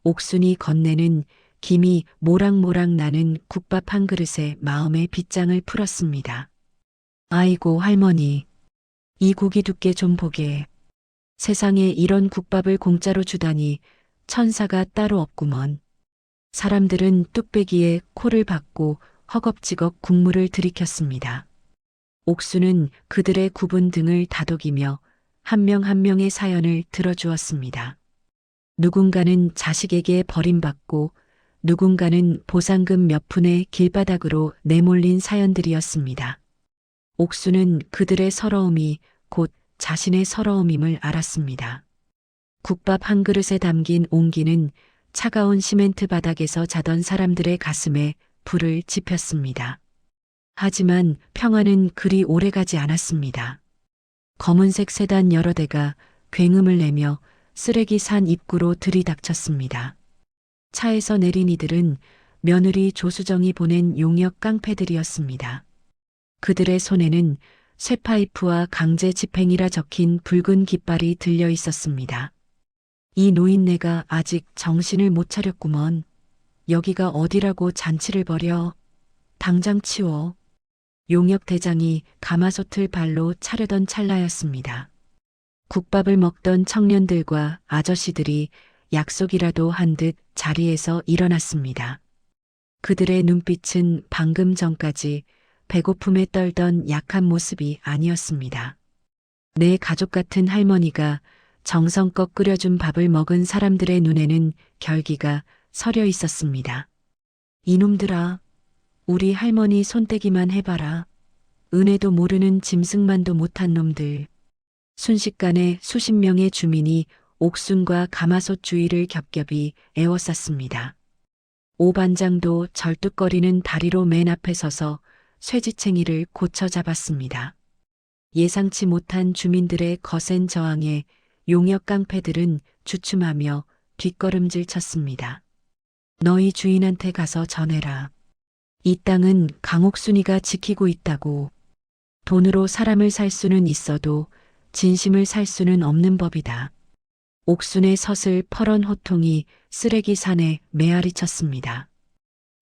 옥순이 건네는 김이 모락모락 나는 국밥 한 그릇에 마음의 빗장을 풀었습니다. 아이고 할머니, 이 고기 두께 좀 보게. 세상에 이런 국밥을 공짜로 주다니 천사가 따로 없구먼. 사람들은 뚝배기에 코를 박고 허겁지겁 국물을 들이켰습니다. 옥수는 그들의 굽은 등을 다독이며 한 명 한 명의 사연을 들어주었습니다. 누군가는 자식에게 버림받고 누군가는 보상금 몇 푼에 길바닥으로 내몰린 사연들이었습니다. 옥수는 그들의 서러움이 곧 자신의 서러움임을 알았습니다. 국밥 한 그릇에 담긴 온기는 차가운 시멘트 바닥에서 자던 사람들의 가슴에 불을 지폈습니다. 하지만 평화는 그리 오래가지 않았습니다. 검은색 세단 여러 대가 굉음을 내며 쓰레기 산 입구로 들이닥쳤습니다. 차에서 내린 이들은 며느리 조수정이 보낸 용역 깡패들이었습니다. 그들의 손에는 쇠파이프와 강제 집행이라 적힌 붉은 깃발이 들려 있었습니다. 이 노인네가 아직 정신을 못 차렸구먼. 여기가 어디라고 잔치를 벌여. 당장 치워. 용역 대장이 가마솥을 발로 차려던 찰나였습니다. 국밥을 먹던 청년들과 아저씨들이 약속이라도 한 듯 자리에서 일어났습니다. 그들의 눈빛은 방금 전까지 배고픔에 떨던 약한 모습이 아니었습니다. 내 가족 같은 할머니가 정성껏 끓여준 밥을 먹은 사람들의 눈에는 결기가 서려 있었습니다. 이놈들아, 우리 할머니 손떼기만 해봐라. 은혜도 모르는 짐승만도 못한 놈들. 순식간에 수십 명의 주민이 옥순과 가마솥 주위를 겹겹이 에워쌌습니다. 오반장도 절뚝거리는 다리로 맨 앞에 서서 쇠지챙이를 고쳐 잡았습니다. 예상치 못한 주민들의 거센 저항에 용역 깡패들은 주춤하며 뒷걸음질 쳤습니다. 너희 주인한테 가서 전해라. 이 땅은 강옥순이가 지키고 있다고. 돈으로 사람을 살 수는 있어도 진심을 살 수는 없는 법이다. 옥순의 섯을 퍼런 호통이 쓰레기 산에 메아리 쳤습니다.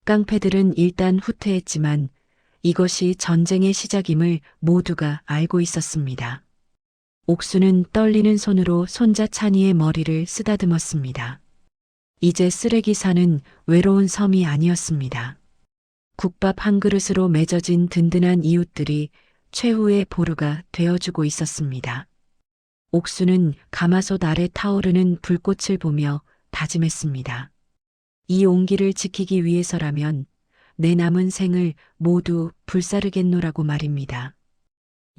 깡패들은 일단 후퇴했지만 이것이 전쟁의 시작임을 모두가 알고 있었습니다. 옥순은 떨리는 손으로 손자 찬이의 머리를 쓰다듬었습니다. 이제 쓰레기 산은 외로운 섬이 아니었습니다. 국밥 한 그릇으로 맺어진 든든한 이웃들이 최후의 보루가 되어주고 있었습니다. 옥수는 가마솥 아래 타오르는 불꽃을 보며 다짐했습니다. 이 온기를 지키기 위해서라면 내 남은 생을 모두 불사르겠노라고 말입니다.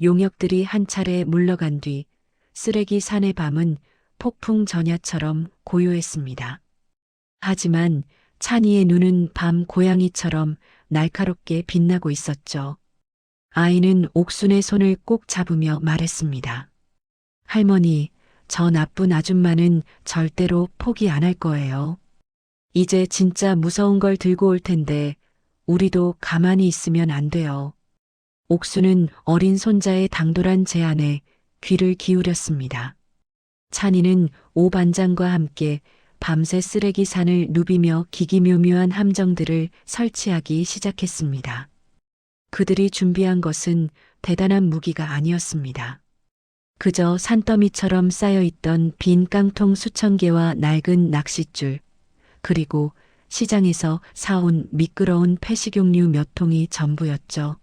용역들이 한 차례 물러간 뒤 쓰레기 산의 밤은 폭풍 전야처럼 고요했습니다. 하지만 찬이의 눈은 밤 고양이처럼 날카롭게 빛나고 있었죠. 아이는 옥순의 손을 꼭 잡으며 말했습니다. 할머니, 저 나쁜 아줌마는 절대로 포기 안 할 거예요. 이제 진짜 무서운 걸 들고 올 텐데 우리도 가만히 있으면 안 돼요. 옥수는 어린 손자의 당돌한 제안에 귀를 기울였습니다. 찬이는 오반장과 함께 밤새 쓰레기 산을 누비며 기기묘묘한 함정들을 설치하기 시작했습니다. 그들이 준비한 것은 대단한 무기가 아니었습니다. 그저 산더미처럼 쌓여있던 빈 깡통 수천 개와 낡은 낚싯줄, 그리고 시장에서 사온 미끄러운 폐식용류 몇 통이 전부였죠.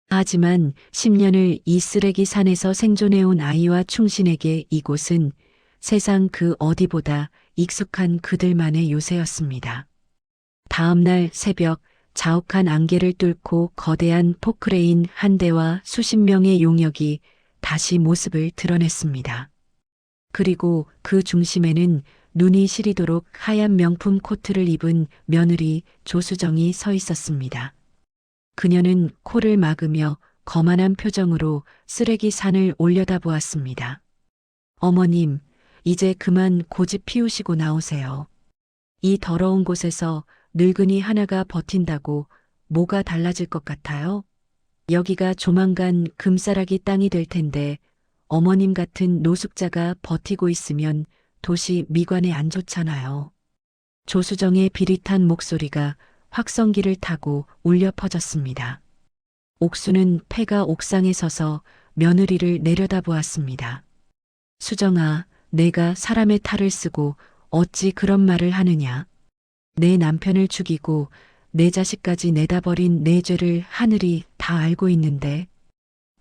하지만 10년을 이 쓰레기 산에서 생존해온 아이와 충신에게 이곳은 세상 그 어디보다 익숙한 그들만의 요새였습니다. 다음 날 새벽 자욱한 안개를 뚫고 거대한 포크레인 한 대와 수십 명의 용역이 다시 모습을 드러냈습니다. 그리고 그 중심에는 눈이 시리도록 하얀 명품 코트를 입은 며느리 조수정이 서 있었습니다. 그녀는 코를 막으며 거만한 표정으로 쓰레기 산을 올려다보았습니다. 어머님, 이제 그만 고집 피우시고 나오세요. 이 더러운 곳에서 늙은이 하나가 버틴다고 뭐가 달라질 것 같아요? 여기가 조만간 금싸라기 땅이 될 텐데 어머님 같은 노숙자가 버티고 있으면 도시 미관에 안 좋잖아요. 조수정의 비릿한 목소리가 확성기를 타고 울려 퍼졌습니다. 옥수는 폐가 옥상에 서서 며느리를 내려다보았습니다. 수정아, 내가 사람의 탈을 쓰고 어찌 그런 말을 하느냐. 내 남편을 죽이고 내 자식까지 내다버린 내 죄를 하늘이 다 알고 있는데.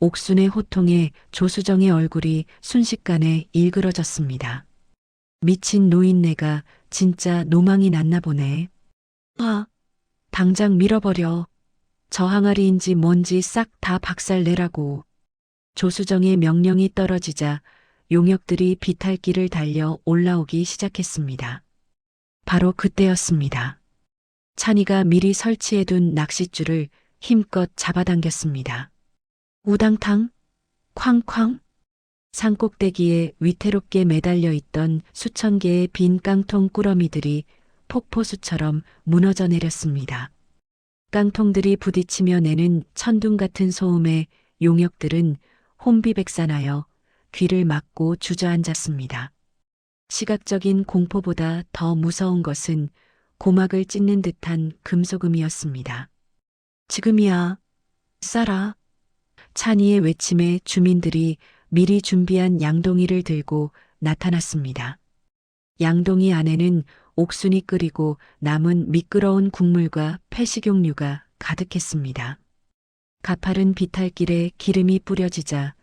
옥순의 호통에 조수정의 얼굴이 순식간에 일그러졌습니다. 미친 노인네가 진짜 노망이 났나 보네. 아, 당장 밀어버려. 저 항아리인지 뭔지 싹 다 박살내라고. 조수정의 명령이 떨어지자 용역들이 비탈길을 달려 올라오기 시작했습니다. 바로 그때였습니다. 찬이가 미리 설치해둔 낚싯줄을 힘껏 잡아당겼습니다. 우당탕, 쾅쾅. 산꼭대기에 위태롭게 매달려 있던 수천 개의 빈 깡통 꾸러미들이 폭포수처럼 무너져 내렸습니다. 깡통들이 부딪히며 내는 천둥 같은 소음에 용역들은 혼비백산하여 귀를 막고 주저앉았습니다. 시각적인 공포보다 더 무서운 것은 고막을 찢는 듯한 금속음이었습니다. 지금이야, 쏴라. 찬이의 외침에 주민들이 미리 준비한 양동이를 들고 나타났습니다. 양동이 안에는 옥순이 끓이고 남은 미끄러운 국물과 폐식용류가 가득했습니다. 가파른 비탈길에 기름이 뿌려지자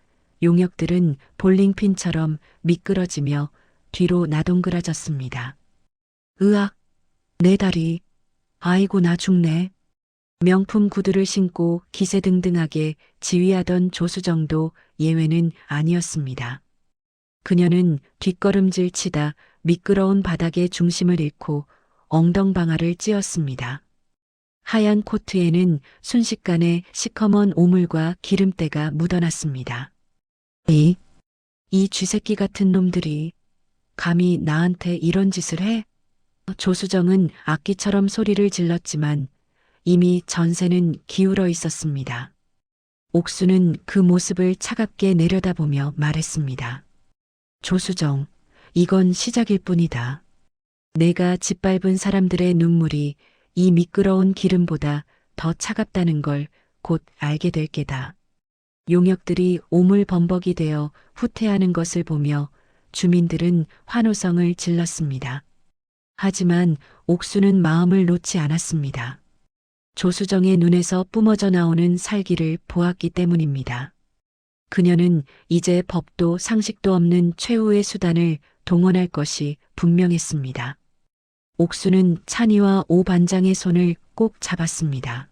용역들은 볼링핀처럼 미끄러지며 뒤로 나동그라졌습니다. 으악, 내 다리. 아이고 나 죽네. 명품 구두를 신고 기세등등하게 지휘하던 조수정도 예외는 아니었습니다. 그녀는 뒷걸음질 치다 미끄러운 바닥의 중심을 잃고 엉덩방아를 찧었습니다. 하얀 코트에는 순식간에 시커먼 오물과 기름때가 묻어났습니다. 이 쥐새끼 같은 놈들이 감히 나한테 이런 짓을 해? 조수정은 악기처럼 소리를 질렀지만 이미 전세는 기울어 있었습니다. 옥수는 그 모습을 차갑게 내려다보며 말했습니다. 조수정, 이건 시작일 뿐이다. 내가 짓밟은 사람들의 눈물이 이 미끄러운 기름보다 더 차갑다는 걸 곧 알게 될 게다. 용역들이 오물범벅이 되어 후퇴하는 것을 보며 주민들은 환호성을 질렀습니다. 하지만 옥수는 마음을 놓지 않았습니다. 조수정의 눈에서 뿜어져 나오는 살기를 보았기 때문입니다. 그녀는 이제 법도 상식도 없는 최후의 수단을 동원할 것이 분명했습니다. 옥수는 찬이와 오 반장의 손을 꼭 잡았습니다.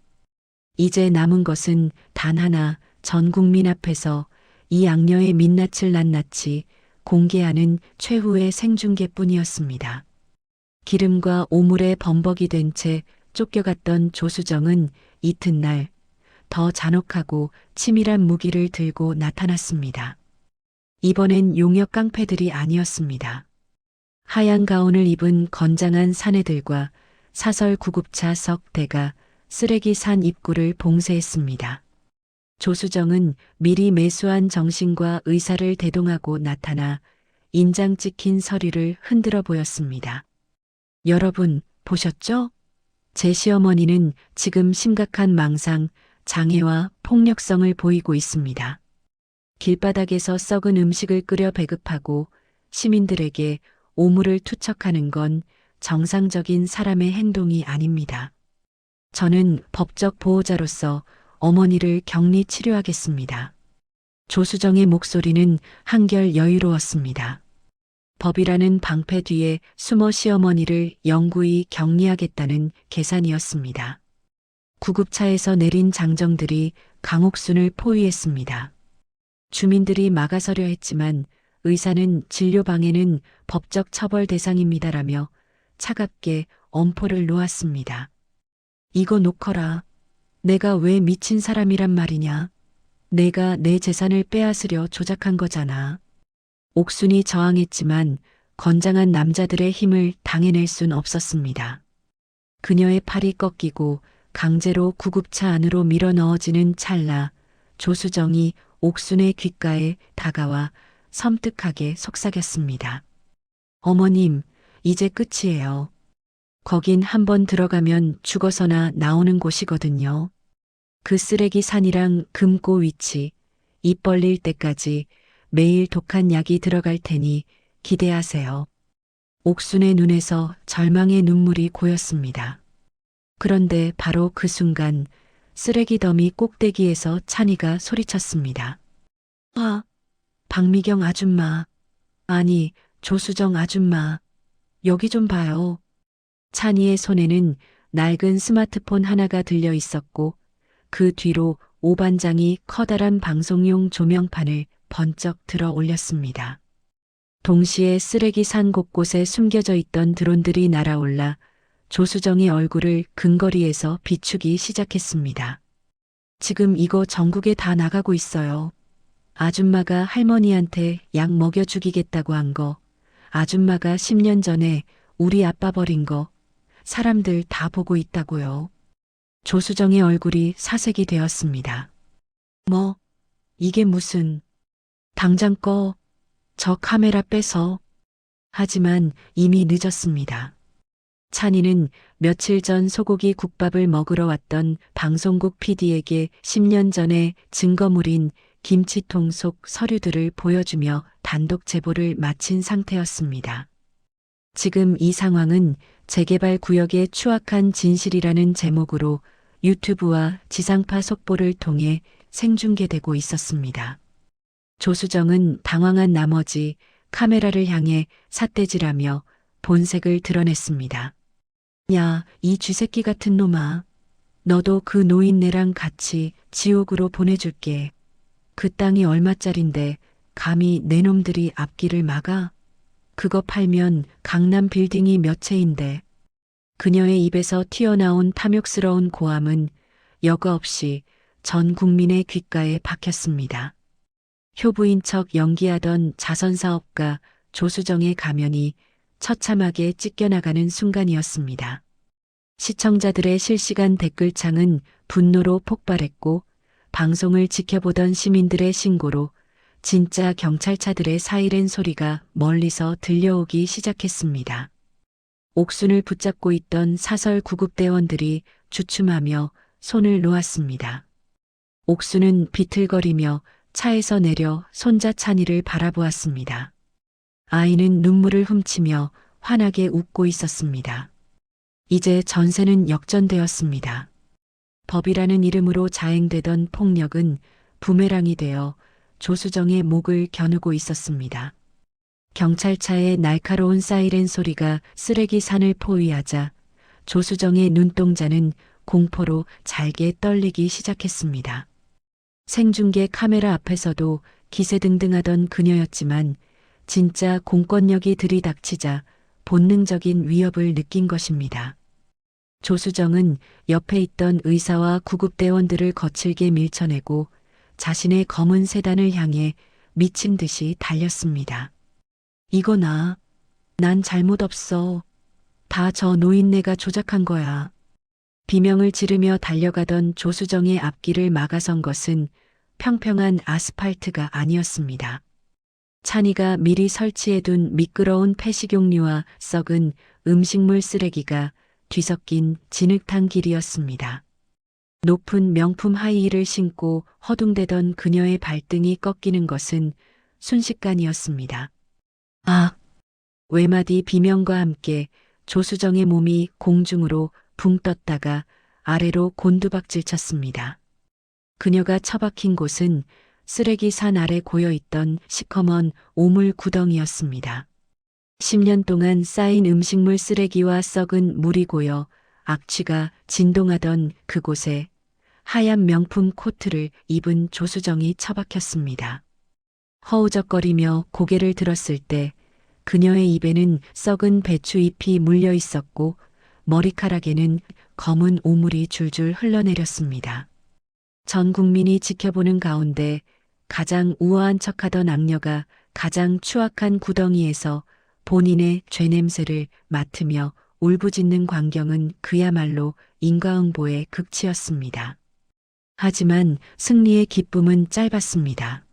이제 남은 것은 단 하나, 전 국민 앞에서 이 악녀의 민낯을 낱낱이 공개하는 최후의 생중계뿐이었습니다. 기름과 오물에 범벅이 된 채 쫓겨갔던 조수정은 이튿날 더 잔혹하고 치밀한 무기를 들고 나타났습니다. 이번엔 용역 깡패들이 아니었습니다. 하얀 가운을 입은 건장한 사내들과 사설 구급차 석 대가 쓰레기 산 입구를 봉쇄했습니다. 조수정은 미리 매수한 정신과 의사를 대동하고 나타나 인장 찍힌 서류를 흔들어 보였습니다. 여러분, 보셨죠? 제 시어머니는 지금 심각한 망상, 장애와 폭력성을 보이고 있습니다. 길바닥에서 썩은 음식을 끓여 배급하고 시민들에게 오물을 투척하는 건 정상적인 사람의 행동이 아닙니다. 저는 법적 보호자로서 어머니를 격리 치료하겠습니다. 조수정의 목소리는 한결 여유로웠습니다. 법이라는 방패 뒤에 숨어 시어머니를 영구히 격리하겠다는 계산이었습니다. 구급차에서 내린 장정들이 강옥순을 포위했습니다. 주민들이 막아서려 했지만 의사는 진료방에는 법적 처벌 대상입니다라며 차갑게 엄포를 놓았습니다. 이거 놓거라. 내가 왜 미친 사람이란 말이냐. 내가 내 재산을 빼앗으려 조작한 거잖아. 옥순이 저항했지만 건장한 남자들의 힘을 당해낼 순 없었습니다. 그녀의 팔이 꺾이고 강제로 구급차 안으로 밀어 넣어지는 찰나 조수정이 옥순의 귓가에 다가와 섬뜩하게 속삭였습니다. 어머님, 이제 끝이에요. 거긴 한번 들어가면 죽어서나 나오는 곳이거든요. 그 쓰레기 산이랑 금고 위치, 입 벌릴 때까지 매일 독한 약이 들어갈 테니 기대하세요. 옥순의 눈에서 절망의 눈물이 고였습니다. 그런데 바로 그 순간 쓰레기 더미 꼭대기에서 찬이가 소리쳤습니다. 아, 박미경 아줌마. 아니, 조수정 아줌마. 여기 좀 봐요. 찬이의 손에는 낡은 스마트폰 하나가 들려 있었고 그 뒤로 오 반장이 커다란 방송용 조명판을 번쩍 들어 올렸습니다. 동시에 쓰레기 산 곳곳에 숨겨져 있던 드론들이 날아올라 조수정의 얼굴을 근거리에서 비추기 시작했습니다. 지금 이거 전국에 다 나가고 있어요. 아줌마가 할머니한테 약 먹여 죽이겠다고 한 거, 아줌마가 10년 전에 우리 아빠 버린 거, 사람들 다 보고 있다고요. 조수정의 얼굴이 사색이 되었습니다. 뭐, 이게 무슨, 당장 꺼, 저 카메라 빼서. 하지만 이미 늦었습니다. 찬이는 며칠 전 소고기 국밥을 먹으러 왔던 방송국 PD에게 10년 전에 증거물인 김치통 속 서류들을 보여주며 단독 제보를 마친 상태였습니다. 지금 이 상황은 재개발 구역의 추악한 진실이라는 제목으로 유튜브와 지상파 속보를 통해 생중계되고 있었습니다. 조수정은 당황한 나머지 카메라를 향해 삿대질하며 본색을 드러냈습니다. 야, 이 쥐새끼 같은 놈아. 너도 그 노인네랑 같이 지옥으로 보내줄게. 그 땅이 얼마짜린데 감히 내 놈들이 앞길을 막아? 그거 팔면 강남 빌딩이 몇 채인데. 그녀의 입에서 튀어나온 탐욕스러운 고함은 여과 없이 전 국민의 귓가에 박혔습니다. 효부인 척 연기하던 자선사업가 조수정의 가면이 처참하게 찢겨나가는 순간이었습니다. 시청자들의 실시간 댓글창은 분노로 폭발했고 방송을 지켜보던 시민들의 신고로 진짜 경찰차들의 사이렌 소리가 멀리서 들려오기 시작했습니다. 옥순을 붙잡고 있던 사설 구급대원들이 주춤하며 손을 놓았습니다. 옥순은 비틀거리며 차에서 내려 손자 찬이를 바라보았습니다. 아이는 눈물을 훔치며 환하게 웃고 있었습니다. 이제 전세는 역전되었습니다. 법이라는 이름으로 자행되던 폭력은 부메랑이 되어 조수정의 목을 겨누고 있었습니다. 경찰차의 날카로운 사이렌 소리가 쓰레기 산을 포위하자 조수정의 눈동자는 공포로 잘게 떨리기 시작했습니다. 생중계 카메라 앞에서도 기세등등하던 그녀였지만 진짜 공권력이 들이닥치자 본능적인 위협을 느낀 것입니다. 조수정은 옆에 있던 의사와 구급대원들을 거칠게 밀쳐내고 자신의 검은 세단을 향해 미친 듯이 달렸습니다. 이거나, 난 잘못 없어. 다 저 노인네가 조작한 거야. 비명을 지르며 달려가던 조수정의 앞길을 막아선 것은 평평한 아스팔트가 아니었습니다. 찬이가 미리 설치해둔 미끄러운 폐식용류와 썩은 음식물 쓰레기가 뒤섞인 진흙탕 길이었습니다. 높은 명품 하이힐을 신고 허둥대던 그녀의 발등이 꺾이는 것은 순식간이었습니다. 아! 외마디 비명과 함께 조수정의 몸이 공중으로 붕 떴다가 아래로 곤두박질 쳤습니다. 그녀가 처박힌 곳은 쓰레기 산 아래 고여있던 시커먼 오물 구덩이였습니다. 10년 동안 쌓인 음식물 쓰레기와 썩은 물이 고여 악취가 진동하던 그곳에 하얀 명품 코트를 입은 조수정이 처박혔습니다. 허우적거리며 고개를 들었을 때 그녀의 입에는 썩은 배추잎이 물려 있었고 머리카락에는 검은 오물이 줄줄 흘러내렸습니다. 전 국민이 지켜보는 가운데 가장 우아한 척하던 악녀가 가장 추악한 구덩이에서 본인의 죄냄새를 맡으며 울부짖는 광경은 그야말로 인과응보의 극치였습니다. 하지만 승리의 기쁨은 짧았습니다.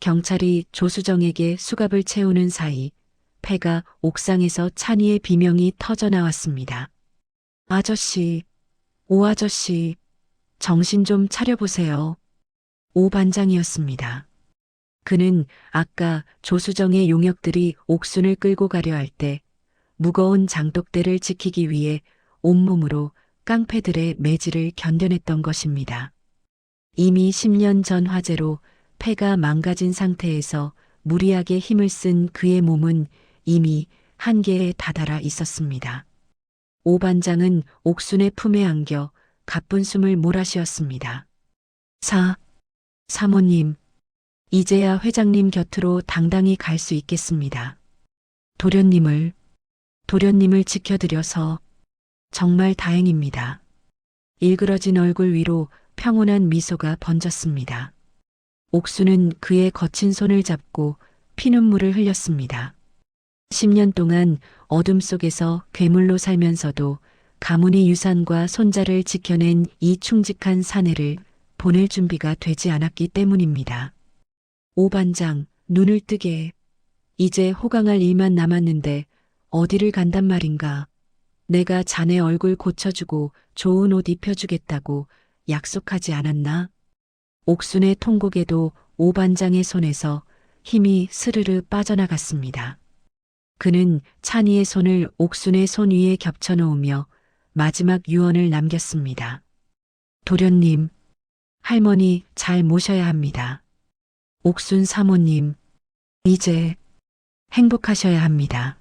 경찰이 조수정에게 수갑을 채우는 사이 폐가 옥상에서 찬이의 비명이 터져나왔습니다. 아저씨, 오 아저씨, 정신 좀 차려보세요. 오 반장이었습니다. 그는 아까 조수정의 용역들이 옥순을 끌고 가려 할 때 무거운 장독대를 지키기 위해 온몸으로 깡패들의 매질을 견뎌냈던 것입니다. 이미 10년 전 화재로 폐가 망가진 상태에서 무리하게 힘을 쓴 그의 몸은 이미 한계에 다다라 있었습니다. 오 반장은 옥순의 품에 안겨 가쁜 숨을 몰아쉬었습니다. 사모님, 이제야 회장님 곁으로 당당히 갈 수 있겠습니다. 도련님을 지켜드려서 정말 다행입니다. 일그러진 얼굴 위로 평온한 미소가 번졌습니다. 옥수는 그의 거친 손을 잡고 피눈물을 흘렸습니다. 10년 동안 어둠 속에서 괴물로 살면서도 가문의 유산과 손자를 지켜낸 이 충직한 사내를 보낼 준비가 되지 않았기 때문입니다. 오반장, 눈을 뜨게. 이제 호강할 일만 남았는데 어디를 간단 말인가. 내가 자네 얼굴 고쳐주고 좋은 옷 입혀주겠다고 약속하지 않았나? 옥순의 통곡에도 오반장의 손에서 힘이 스르르 빠져나갔습니다. 그는 찬이의 손을 옥순의 손 위에 겹쳐놓으며 마지막 유언을 남겼습니다. 도련님, 할머니 잘 모셔야 합니다. 옥순 사모님, 이제 행복하셔야 합니다.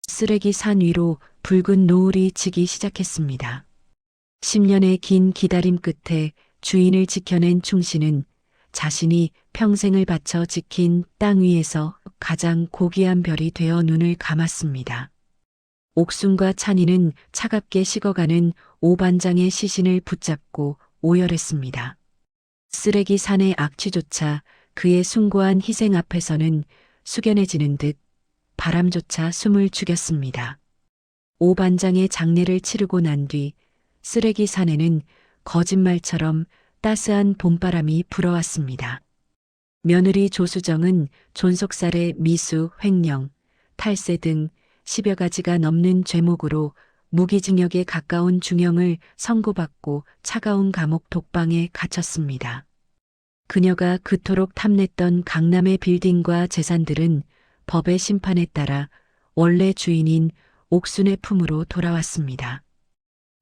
쓰레기 산 위로 붉은 노을이 지기 시작했습니다. 10년의 긴 기다림 끝에 주인을 지켜낸 충신은 자신이 평생을 바쳐 지킨 땅 위에서 가장 고귀한 별이 되어 눈을 감았습니다. 옥순과 찬이는 차갑게 식어가는 오반장의 시신을 붙잡고 오열했습니다. 쓰레기 산의 악취조차 그의 숭고한 희생 앞에서는 숙연해지는 듯 바람조차 숨을 죽였습니다. 오반장의 장례를 치르고 난 뒤 쓰레기 산에는 거짓말처럼 따스한 봄바람이 불어왔습니다. 며느리 조수정은 존속살해 미수, 횡령, 탈세 등 10여 가지가 넘는 죄목으로 무기징역에 가까운 중형을 선고받고 차가운 감옥 독방에 갇혔습니다. 그녀가 그토록 탐냈던 강남의 빌딩과 재산들은 법의 심판에 따라 원래 주인인 옥순의 품으로 돌아왔습니다.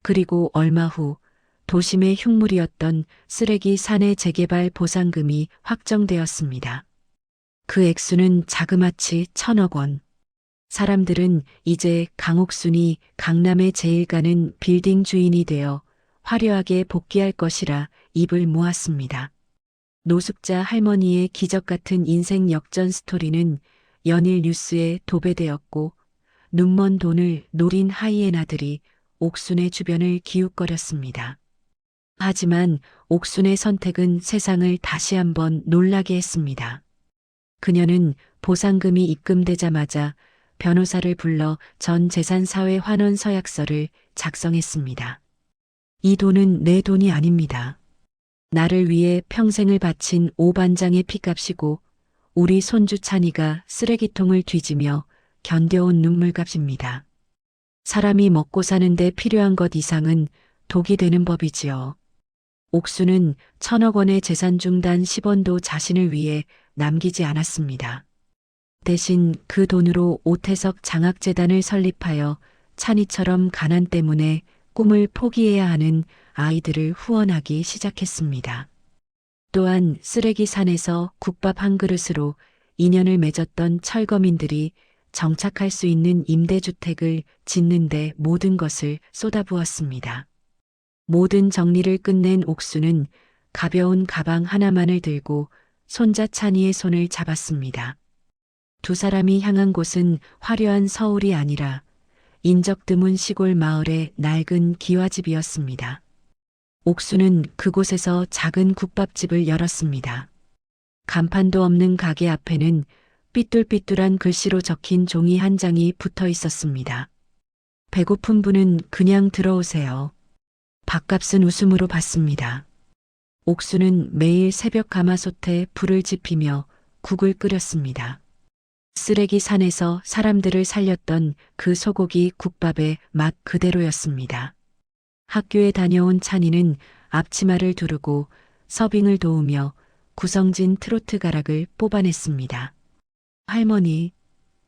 그리고 얼마 후 도심의 흉물이었던 쓰레기 산의 재개발 보상금이 확정되었습니다. 그 액수는 자그마치 1,000억 원. 사람들은 이제 강옥순이 강남의 제일 가는 빌딩 주인이 되어 화려하게 복귀할 것이라 입을 모았습니다. 노숙자 할머니의 기적 같은 인생 역전 스토리는 연일 뉴스에 도배되었고 눈먼 돈을 노린 하이에나들이 옥순의 주변을 기웃거렸습니다. 하지만 옥순의 선택은 세상을 다시 한번 놀라게 했습니다. 그녀는 보상금이 입금되자마자 변호사를 불러 전 재산사회 환원 서약서를 작성했습니다. 이 돈은 내 돈이 아닙니다. 나를 위해 평생을 바친 오반장의 피값이고 우리 손주 찬이가 쓰레기통을 뒤지며 견뎌온 눈물값입니다. 사람이 먹고 사는데 필요한 것 이상은 독이 되는 법이지요. 옥수는 1,000억 원의 재산 중 단 10원도 자신을 위해 남기지 않았습니다. 대신 그 돈으로 오태석 장학재단을 설립하여 찬이처럼 가난 때문에 꿈을 포기해야 하는 아이들을 후원하기 시작했습니다. 또한 쓰레기 산에서 국밥 한 그릇으로 인연을 맺었던 철거민들이 정착할 수 있는 임대주택을 짓는 데 모든 것을 쏟아부었습니다. 모든 정리를 끝낸 옥수는 가벼운 가방 하나만을 들고 손자 찬이의 손을 잡았습니다. 두 사람이 향한 곳은 화려한 서울이 아니라 인적 드문 시골 마을의 낡은 기와집이었습니다. 옥수는 그곳에서 작은 국밥집을 열었습니다. 간판도 없는 가게 앞에는 삐뚤삐뚤한 글씨로 적힌 종이 한 장이 붙어 있었습니다. 배고픈 분은 그냥 들어오세요. 밥값은 웃음으로 받습니다. 옥수는 매일 새벽 가마솥에 불을 지피며 국을 끓였습니다. 쓰레기 산에서 사람들을 살렸던 그 소고기 국밥의 맛 그대로였습니다. 학교에 다녀온 찬이는 앞치마를 두르고 서빙을 도우며 구성진 트로트 가락을 뽑아냈습니다. 할머니,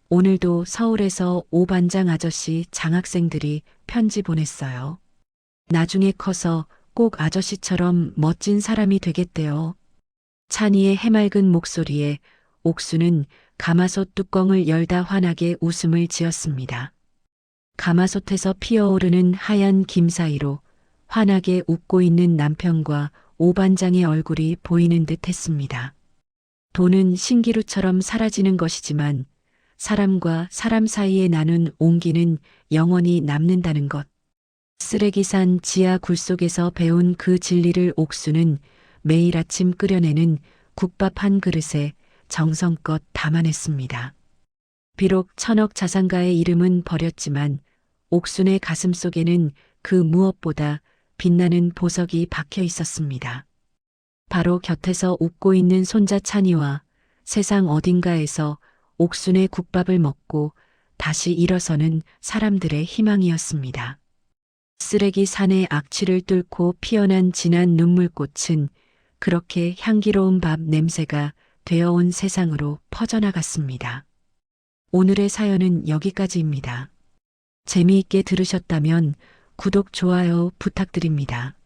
오늘도 서울에서 오반장 아저씨 장학생들이 편지 보냈어요. 나중에 커서 꼭 아저씨처럼 멋진 사람이 되겠대요. 찬이의 해맑은 목소리에 옥수는 가마솥 뚜껑을 열다 환하게 웃음을 지었습니다. 가마솥에서 피어오르는 하얀 김 사이로 환하게 웃고 있는 남편과 오반장의 얼굴이 보이는 듯 했습니다. 돈은 신기루처럼 사라지는 것이지만 사람과 사람 사이에 나눈 온기는 영원히 남는다는 것. 쓰레기산 지하 굴 속에서 배운 그 진리를 옥수는 매일 아침 끓여내는 국밥 한 그릇에 정성껏 담아냈습니다. 비록 천억 자산가의 이름은 버렸지만 옥순의 가슴 속에는 그 무엇보다 빛나는 보석이 박혀 있었습니다. 바로 곁에서 웃고 있는 손자 찬이와 세상 어딘가에서 옥순의 국밥을 먹고 다시 일어서는 사람들의 희망이었습니다. 쓰레기 산의 악취를 뚫고 피어난 진한 눈물꽃은 그렇게 향기로운 밥 냄새가 되어온 세상으로 퍼져나갔습니다. 오늘의 사연은 여기까지입니다. 재미있게 들으셨다면 구독, 좋아요 부탁드립니다.